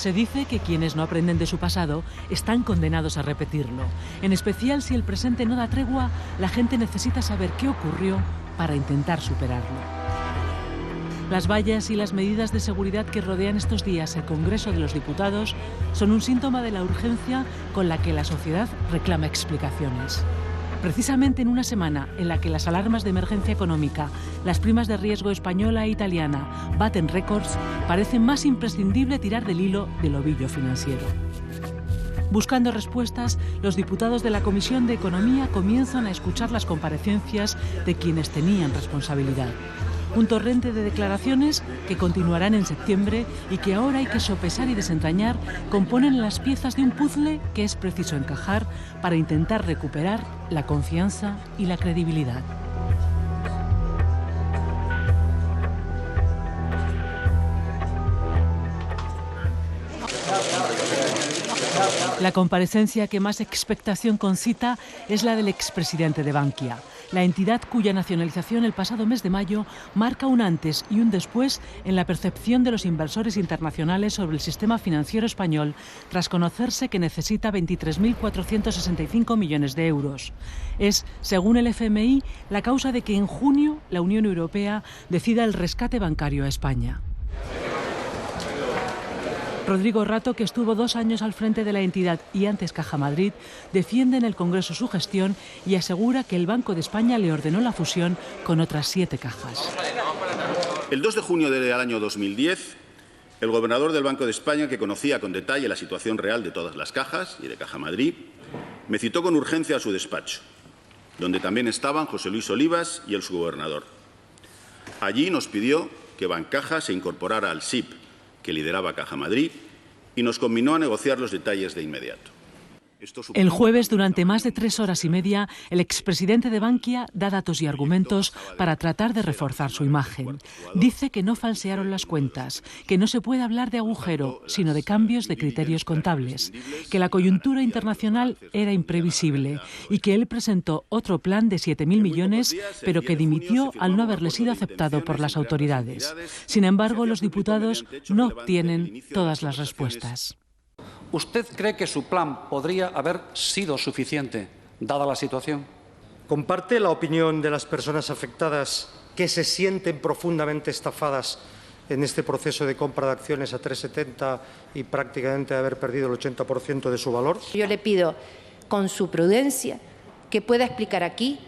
Se dice que quienes no aprenden de su pasado están condenados a repetirlo. En especial si el presente no da tregua, la gente necesita saber qué ocurrió para intentar superarlo. Las vallas y las medidas de seguridad que rodean estos días el Congreso de los Diputados son un síntoma de la urgencia con la que la sociedad reclama explicaciones. Precisamente en una semana en la que las alarmas de emergencia económica, las primas de riesgo española e italiana baten récords, parece más imprescindible tirar del hilo del ovillo financiero. Buscando respuestas, los diputados de la Comisión de Economía comienzan a escuchar las comparecencias de quienes tenían responsabilidad. Un torrente de declaraciones que continuarán en septiembre y que ahora hay que sopesar y desentrañar componen las piezas de un puzzle que es preciso encajar para intentar recuperar la confianza y la credibilidad. La comparecencia que más expectación concita es la del expresidente de Bankia, la entidad cuya nacionalización el pasado mes de mayo marca un antes y un después en la percepción de los inversores internacionales sobre el sistema financiero español, tras conocerse que necesita 23.465 millones de euros. Es, según el FMI, la causa de que en junio la Unión Europea decida el rescate bancario a España. Rodrigo Rato, que estuvo 2 años al frente de la entidad y antes Caja Madrid, defiende en el Congreso su gestión y asegura que el Banco de España le ordenó la fusión con otras 7 cajas. El 2 de junio del año 2010, el gobernador del Banco de España, que conocía con detalle la situación real de todas las cajas y de Caja Madrid, me citó con urgencia a su despacho, donde también estaban José Luis Olivas y el subgobernador. Allí nos pidió que Bancaja se incorporara al SIP, que lideraba Caja Madrid, y nos conminó a negociar los detalles de inmediato. El jueves, durante más de 3 horas y media, el expresidente de Bankia da datos y argumentos para tratar de reforzar su imagen. Dice que no falsearon las cuentas, que no se puede hablar de agujero, sino de cambios de criterios contables, que la coyuntura internacional era imprevisible y que él presentó otro plan de 7.000 millones, pero que dimitió al no haberle sido aceptado por las autoridades. Sin embargo, los diputados no obtienen todas las respuestas. ¿Usted cree que su plan podría haber sido suficiente, dada la situación? ¿Comparte la opinión de las personas afectadas que se sienten profundamente estafadas en este proceso de compra de acciones a 3,70 y prácticamente haber perdido el 80% de su valor? Yo le pido, con su prudencia, que pueda explicar aquí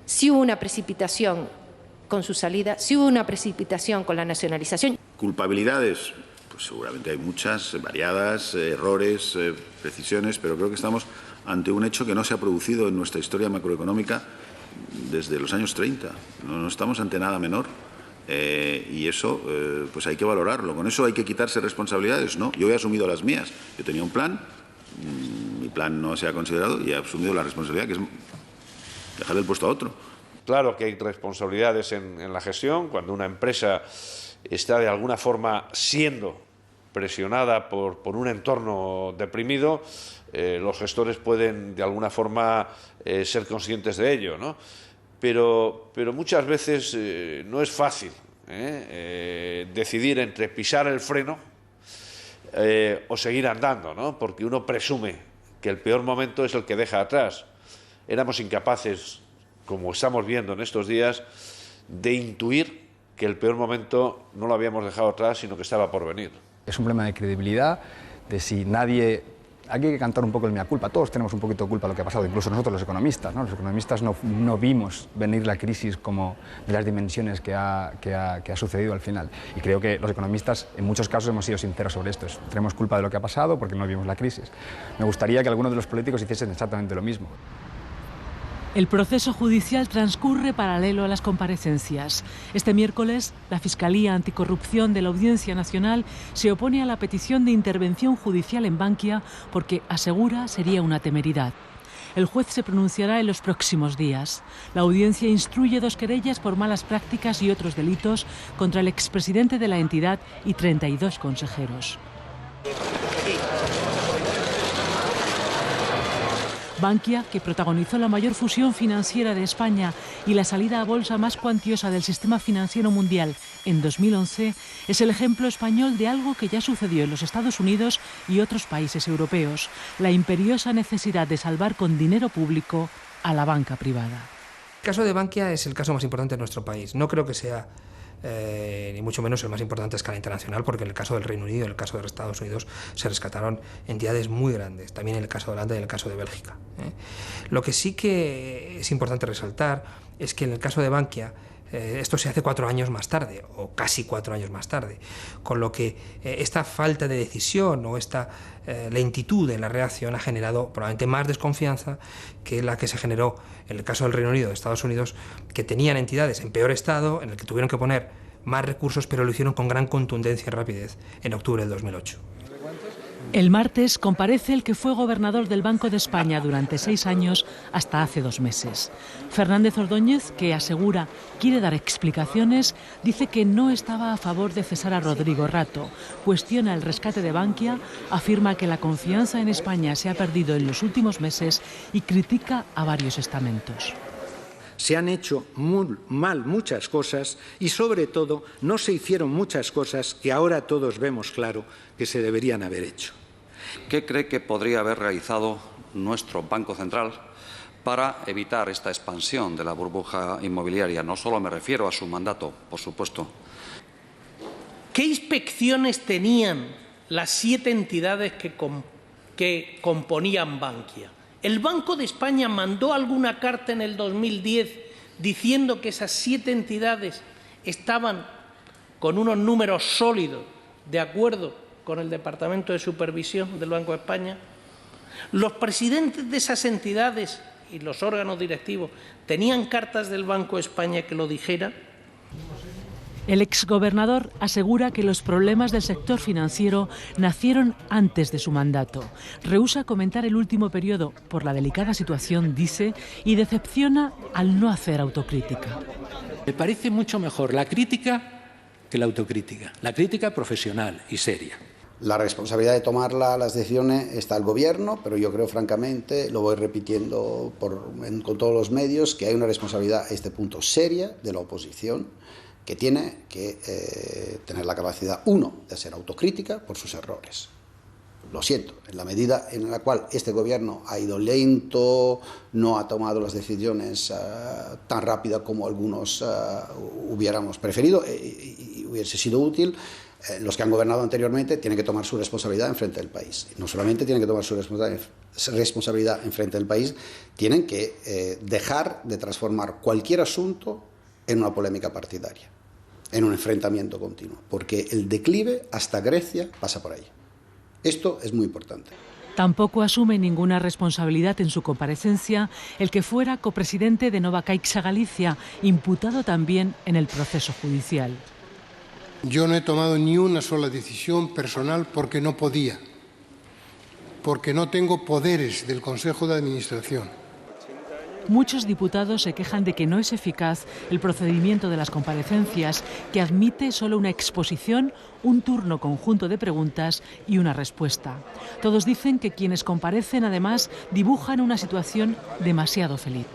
si hubo una precipitación con su salida, si hubo una precipitación con la nacionalización. Culpabilidades. Pues seguramente hay muchas, variadas, errores, precisiones, pero creo que estamos ante un hecho que no se ha producido en nuestra historia macroeconómica desde los años 30. No estamos ante nada menor y eso pues hay que valorarlo. ¿Con eso hay que quitarse responsabilidades? No, yo he asumido las mías. Yo tenía un plan, mi plan no se ha considerado y he asumido la responsabilidad, que es dejarle el puesto a otro. Claro que hay responsabilidades en la gestión cuando una empresa está de alguna forma siendo presionada por un entorno deprimido, los gestores pueden de alguna forma ser conscientes de ello, ¿no? Pero muchas veces no es fácil decidir entre pisar el freno o seguir andando, ¿no? Porque uno presume que el peor momento es el que deja atrás. Éramos incapaces, como estamos viendo en estos días, de intuir que el peor momento no lo habíamos dejado atrás, sino que estaba por venir. Es un problema de credibilidad, de si nadie... Aquí hay que cantar un poco el mea culpa, todos tenemos un poquito de culpa de lo que ha pasado, incluso nosotros los economistas, ¿no? Los economistas no vimos venir la crisis como de las dimensiones que ha sucedido al final. Y creo que los economistas en muchos casos hemos sido sinceros sobre esto. Tenemos culpa de lo que ha pasado porque no vimos la crisis. Me gustaría que algunos de los políticos hiciesen exactamente lo mismo. El proceso judicial transcurre paralelo a las comparecencias. Este miércoles, la Fiscalía Anticorrupción de la Audiencia Nacional se opone a la petición de intervención judicial en Bankia porque asegura sería una temeridad. El juez se pronunciará en los próximos días. La audiencia instruye 2 querellas por malas prácticas y otros delitos contra el expresidente de la entidad y 32 consejeros. Bankia, que protagonizó la mayor fusión financiera de España y la salida a bolsa más cuantiosa del sistema financiero mundial en 2011, es el ejemplo español de algo que ya sucedió en los Estados Unidos y otros países europeos: la imperiosa necesidad de salvar con dinero público a la banca privada. El caso de Bankia es el caso más importante de nuestro país. No creo que sea ni mucho menos el más importante a escala internacional, porque en el caso del Reino Unido y en el caso de los Estados Unidos se rescataron entidades muy grandes, también en el caso de Holanda y en el caso de Bélgica. Lo que sí que es importante resaltar es que en el caso de Bankia esto se hace 4 años más tarde, o casi 4 años más tarde, con lo que esta falta de decisión o esta lentitud en la reacción ha generado probablemente más desconfianza que la que se generó en el caso del Reino Unido y de Estados Unidos, que tenían entidades en peor estado, en el que tuvieron que poner más recursos, pero lo hicieron con gran contundencia y rapidez en octubre del 2008. El martes comparece el que fue gobernador del Banco de España durante 6 años hasta hace 2 meses. Fernández Ordóñez, que asegura quiere dar explicaciones, dice que no estaba a favor de cesar a Rodrigo Rato, cuestiona el rescate de Bankia, afirma que la confianza en España se ha perdido en los últimos meses y critica a varios estamentos. Se han hecho muy mal muchas cosas y, sobre todo, no se hicieron muchas cosas que ahora todos vemos claro que se deberían haber hecho. ¿Qué cree que podría haber realizado nuestro Banco Central para evitar esta expansión de la burbuja inmobiliaria? No solo me refiero a su mandato, por supuesto. ¿Qué inspecciones tenían las 7 entidades que componían Bankia? ¿El Banco de España mandó alguna carta en el 2010 diciendo que esas 7 entidades estaban con unos números sólidos de acuerdo con el Departamento de Supervisión del Banco de España? ¿Los presidentes de esas entidades y los órganos directivos tenían cartas del Banco de España que lo dijeran? El exgobernador asegura que los problemas del sector financiero nacieron antes de su mandato. Rehúsa comentar el último periodo por la delicada situación, dice, y decepciona al no hacer autocrítica. Me parece mucho mejor la crítica que la autocrítica, la crítica profesional y seria. La responsabilidad de tomar las decisiones está al Gobierno, pero yo creo, francamente, lo voy repitiendo con todos los medios, que hay una responsabilidad a este punto seria de la oposición, que tiene que tener la capacidad, uno, de ser autocrítica por sus errores. Lo siento, en la medida en la cual este Gobierno ha ido lento, no ha tomado las decisiones tan rápidas como algunos hubiéramos preferido y hubiese sido útil, los que han gobernado anteriormente tienen que tomar su responsabilidad en frente del país. No solamente tienen que tomar su responsabilidad en frente del país, tienen que dejar de transformar cualquier asunto en una polémica partidaria, en un enfrentamiento continuo, porque el declive hasta Grecia pasa por ahí. Esto es muy importante. Tampoco asume ninguna responsabilidad en su comparecencia el que fuera copresidente de Nova Caixa Galicia, imputado también en el proceso judicial. Yo no he tomado ni una sola decisión personal porque no podía, porque no tengo poderes del Consejo de Administración. Muchos diputados se quejan de que no es eficaz el procedimiento de las comparecencias, que admite solo una exposición, un turno conjunto de preguntas y una respuesta. Todos dicen que quienes comparecen, además, dibujan una situación demasiado feliz.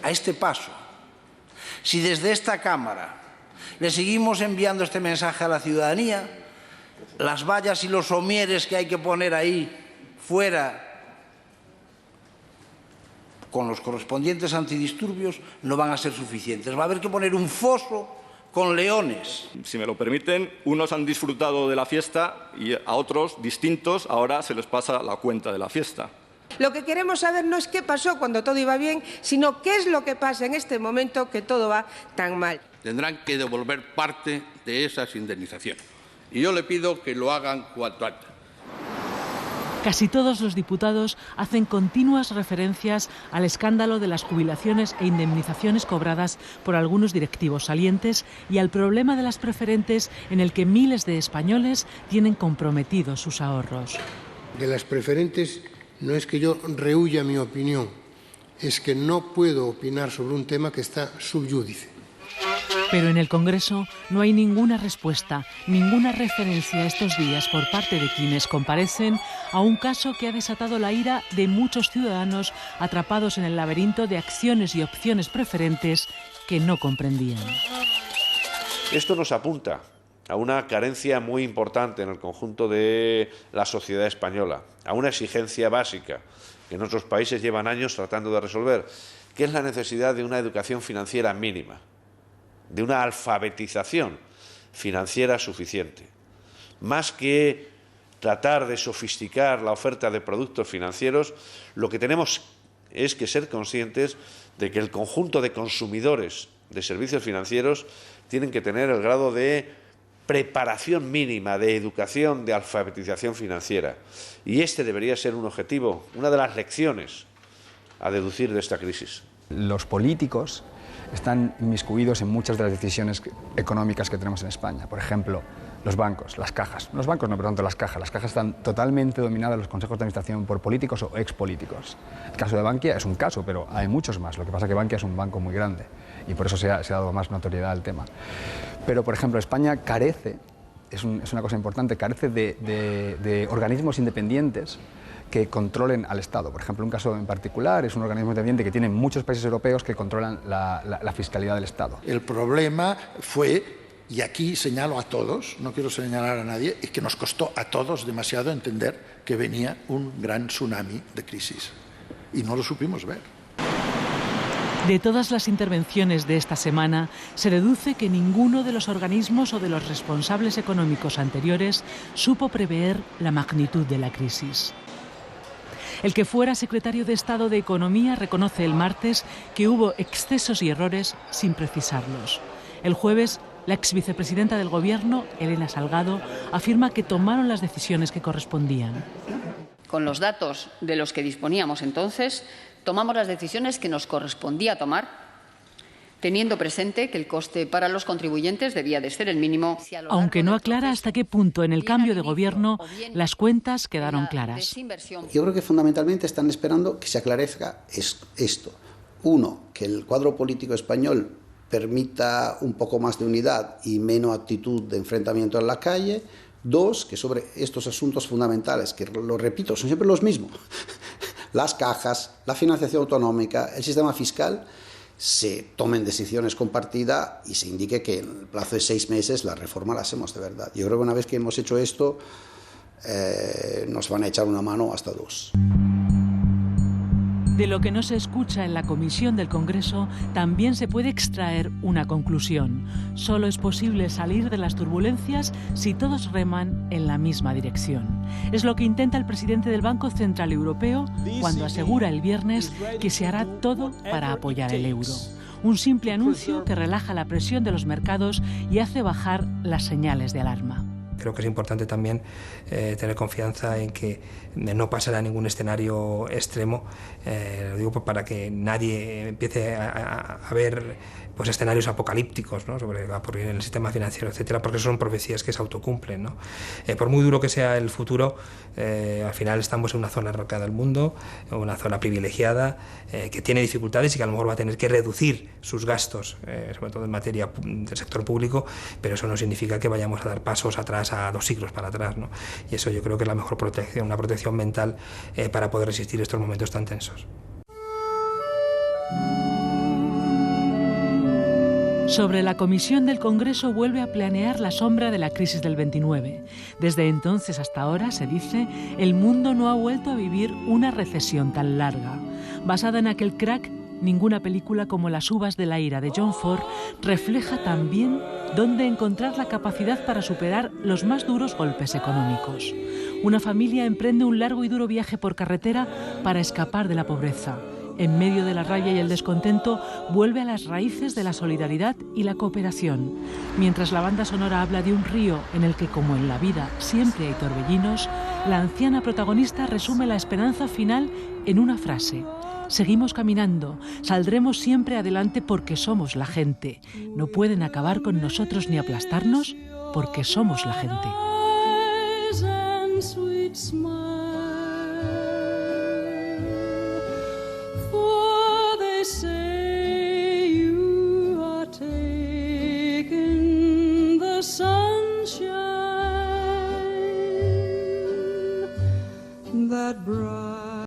A este paso, si desde esta Cámara le seguimos enviando este mensaje a la ciudadanía, las vallas y los somieres que hay que poner ahí fuera con los correspondientes antidisturbios no van a ser suficientes. Va a haber que poner un foso con leones. Si me lo permiten, unos han disfrutado de la fiesta y a otros, distintos, ahora se les pasa la cuenta de la fiesta. Lo que queremos saber no es qué pasó cuando todo iba bien, sino qué es lo que pasa en este momento que todo va tan mal. Tendrán que devolver parte de esas indemnizaciones. Y yo le pido que lo hagan cuanto antes. Casi todos los diputados hacen continuas referencias al escándalo de las jubilaciones e indemnizaciones cobradas por algunos directivos salientes y al problema de las preferentes, en el que miles de españoles tienen comprometidos sus ahorros. De las preferentes no es que yo rehúya mi opinión, es que no puedo opinar sobre un tema que está sub iudice. Pero en el Congreso no hay ninguna respuesta, ninguna referencia estos días por parte de quienes comparecen a un caso que ha desatado la ira de muchos ciudadanos atrapados en el laberinto de acciones y opciones preferentes que no comprendían. Esto nos apunta a una carencia muy importante en el conjunto de la sociedad española, a una exigencia básica que en otros países llevan años tratando de resolver, que es la necesidad de una educación financiera mínima, de una alfabetización financiera suficiente. Más que tratar de sofisticar la oferta de productos financieros, lo que tenemos es que ser conscientes de que el conjunto de consumidores de servicios financieros tienen que tener el grado de preparación mínima, de educación, de alfabetización financiera. Y este debería ser un objetivo, una de las lecciones a deducir de esta crisis. Los políticos están inmiscuidos en muchas de las decisiones económicas que tenemos en España. Por ejemplo, los bancos, las cajas. Los bancos no, pero tanto las cajas. Las cajas están totalmente dominadas en los consejos de administración por políticos o expolíticos. El caso de Bankia es un caso, pero hay muchos más. Lo que pasa es que Bankia es un banco muy grande y por eso se ha dado más notoriedad al tema. Pero, por ejemplo, España carece, es una cosa importante, carece de organismos independientes que controlen al Estado. Por ejemplo, un caso en particular es un organismo independiente que tienen muchos países europeos que controlan la fiscalidad del Estado. El problema fue, y aquí señalo a todos, no quiero señalar a nadie, es que nos costó a todos demasiado entender que venía un gran tsunami de crisis. Y no lo supimos ver. De todas las intervenciones de esta semana, se deduce que ninguno de los organismos o de los responsables económicos anteriores supo prever la magnitud de la crisis. El que fuera secretario de Estado de Economía reconoce el martes que hubo excesos y errores sin precisarlos. El jueves, la exvicepresidenta del Gobierno, Elena Salgado, afirma que tomaron las decisiones que correspondían. Con los datos de los que disponíamos entonces, tomamos las decisiones que nos correspondía tomar, teniendo presente que el coste para los contribuyentes debía de ser el mínimo. Aunque no aclara hasta qué punto en el cambio de gobierno las cuentas quedaron claras. Yo creo que fundamentalmente están esperando que se aclarezca esto. Uno, que el cuadro político español permita un poco más de unidad y menos actitud de enfrentamiento en la calle. Dos, que sobre estos asuntos fundamentales, que lo repito, son siempre los mismos, las cajas, la financiación autonómica, el sistema fiscal, se tomen decisiones compartidas y se indique que en el plazo de 6 meses la reforma la hacemos de verdad. Yo creo que una vez que hemos hecho esto, nos van a echar una mano hasta 2. De lo que no se escucha en la comisión del Congreso, también se puede extraer una conclusión. Solo es posible salir de las turbulencias si todos reman en la misma dirección. Es lo que intenta el presidente del Banco Central Europeo cuando asegura el viernes que se hará todo para apoyar el euro. Un simple anuncio que relaja la presión de los mercados y hace bajar las señales de alarma. Creo que es importante también tener confianza en que no pasará ningún escenario extremo, lo digo para que nadie empiece a ver pues escenarios apocalípticos, ¿no?, sobre lo que va a ocurrir en el sistema financiero, etcétera, porque son profecías que se autocumplen, ¿no? Por muy duro que sea el futuro, al final estamos en una zona enrocada del mundo, una zona privilegiada, que tiene dificultades y que a lo mejor va a tener que reducir sus gastos, sobre todo en materia del sector público, pero eso no significa que vayamos a dar pasos atrás, a 2 siglos para atrás, ¿no? Y eso yo creo que es la mejor protección, una protección mental para poder resistir estos momentos tan tensos. Sobre la comisión del Congreso vuelve a planear la sombra de la crisis del 29. Desde entonces hasta ahora, se dice, el mundo no ha vuelto a vivir una recesión tan larga. Basada en aquel crack, ninguna película como Las uvas de la ira de John Ford refleja tan bien dónde encontrar la capacidad para superar los más duros golpes económicos. Una familia emprende un largo y duro viaje por carretera para escapar de la pobreza. En medio de la rabia y el descontento, vuelve a las raíces de la solidaridad y la cooperación. Mientras la banda sonora habla de un río en el que, como en la vida, siempre hay torbellinos, la anciana protagonista resume la esperanza final en una frase: seguimos caminando, saldremos siempre adelante porque somos la gente. No pueden acabar con nosotros ni aplastarnos porque somos la gente.